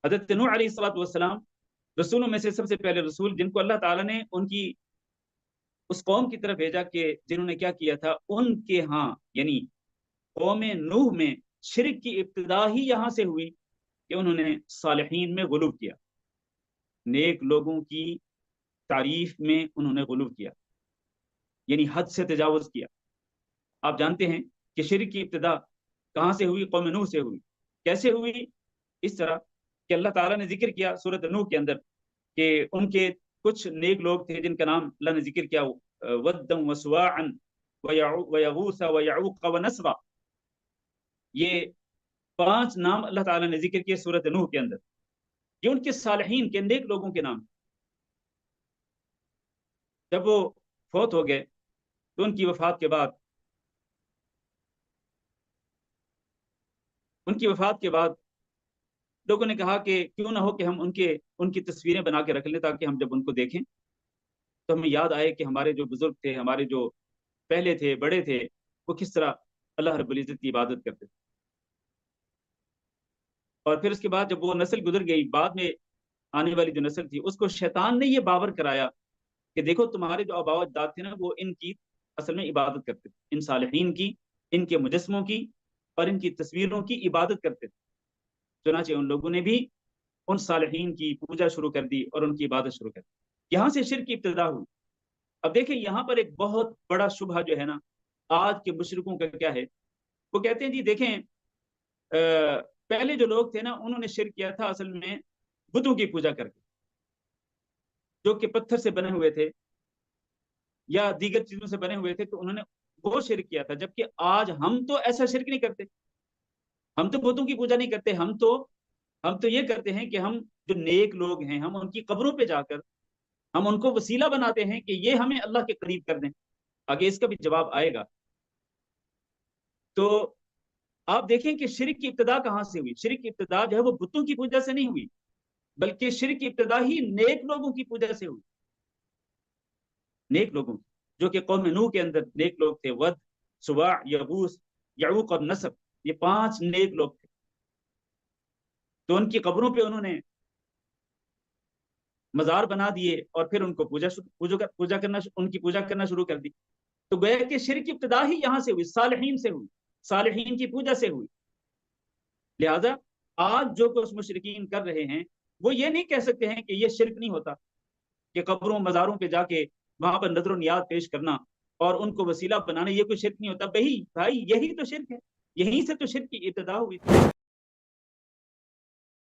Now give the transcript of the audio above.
حضرت نوح علیہ الصلوۃ والسلام رسولوں میں سے سب سے پہلے رسول، جن کو اللہ تعالیٰ نے ان کی اس قوم کی طرف بھیجا کہ جنہوں نے کیا کیا تھا، ان کے ہاں یعنی قوم نوح میں شرک کی ابتدا ہی یہاں سے ہوئی کہ انہوں نے صالحین میں غلو کیا، نیک لوگوں کی تعریف میں انہوں نے غلو کیا، یعنی حد سے تجاوز کیا۔ آپ جانتے ہیں کہ شرک کی ابتدا کہاں سے ہوئی؟ قوم نوح سے ہوئی۔ کیسے ہوئی؟ اس طرح کہ اللہ تعالیٰ نے ذکر کیا سورۃ نوح کے اندر کہ ان کے کچھ نیک لوگ تھے جن کا نام اللہ نے ذکر کیا، ودم وسواعا ویغوث ویعوق ونسرا۔ یہ 5 نام اللہ تعالیٰ نے ذکر کیے سورۃ نوح کے اندر، یہ ان کے صالحین کے نیک لوگوں کے نام۔ جب وہ فوت ہو گئے تو ان کی وفات کے بعد لوگوں نے کہا کہ کیوں نہ ہو کہ ہم ان کی تصویریں بنا کے رکھ لیں، تاکہ ہم جب ان کو دیکھیں تو ہمیں یاد آئے کہ ہمارے جو بزرگ تھے، ہمارے جو پہلے تھے، بڑے تھے، وہ کس طرح اللہ رب العزت کی عبادت کرتے تھے۔ اور پھر اس کے بعد جب وہ نسل گزر گئی، بعد میں آنے والی جو نسل تھی، اس کو شیطان نے یہ باور کرایا کہ دیکھو تمہارے جو آباء و اجداد تھے نا، وہ ان کی اصل میں عبادت کرتے تھے، ان صالحین کی، ان کے مجسموں کی اور ان کی تصویروں کی عبادت کرتے تھے۔ چنانچہ ان لوگوں نے بھی ان صالحین کی پوجا شروع کر دی اور ان کی عبادت شروع کر دی۔ یہاں سے شرک کی ابتدا ہوئی۔ اب دیکھیں یہاں پر ایک بہت بڑا شبہ جو ہے نا آج کے مشرکوں کا کیا ہے، وہ کہتے ہیں جی دیکھیں پہلے جو لوگ تھے نا انہوں نے شرک کیا تھا اصل میں بتوں کی پوجا کر کے، جو کہ پتھر سے بنے ہوئے تھے یا دیگر چیزوں سے بنے ہوئے تھے، تو انہوں نے وہ شرک کیا تھا۔ جبکہ آج ہم تو ایسا شرک نہیں کرتے، ہم تو بتوں کی پوجا نہیں کرتے، ہم تو یہ کرتے ہیں کہ ہم جو نیک لوگ ہیں ہم ان کی قبروں پہ جا کر ہم ان کو وسیلہ بناتے ہیں کہ یہ ہمیں اللہ کے قریب کر دیں۔ آگے اس کا بھی جواب آئے گا۔ تو آپ دیکھیں کہ شرک کی ابتدا کہاں سے ہوئی۔ شرک کی ابتدا جو ہے وہ بتوں کی پوجا سے نہیں ہوئی، بلکہ شرک کی ابتدا ہی نیک لوگوں کی پوجا سے ہوئی۔ نیک لوگوں، جو کہ قوم نوح کے اندر نیک لوگ تھے، ود، سواع، یغوث، یعوق اور نصر، یہ 5 نیک لوگ تھے۔ تو ان کی قبروں پہ انہوں نے مزار بنا دیے اور پھر ان کو ان کی پوجا کرنا شروع کر دی۔ تو گویا کہ شرک کی ابتدا ہی یہاں سے ہوئی، صالحین سے ہوئی، صالحین کی پوجا سے ہوئی۔ لہذا آج جو کچھ مشرکین کر رہے ہیں وہ یہ نہیں کہہ سکتے ہیں کہ یہ شرک نہیں ہوتا، کہ قبروں مزاروں پہ جا کے وہاں پر نظر و نیاز پیش کرنا اور ان کو وسیلہ بنانا یہ کوئی شرک نہیں ہوتا۔ بھائی یہی تو شرک ہے، یہیں سے تو شرک کی ابتدا ہوئی تھی۔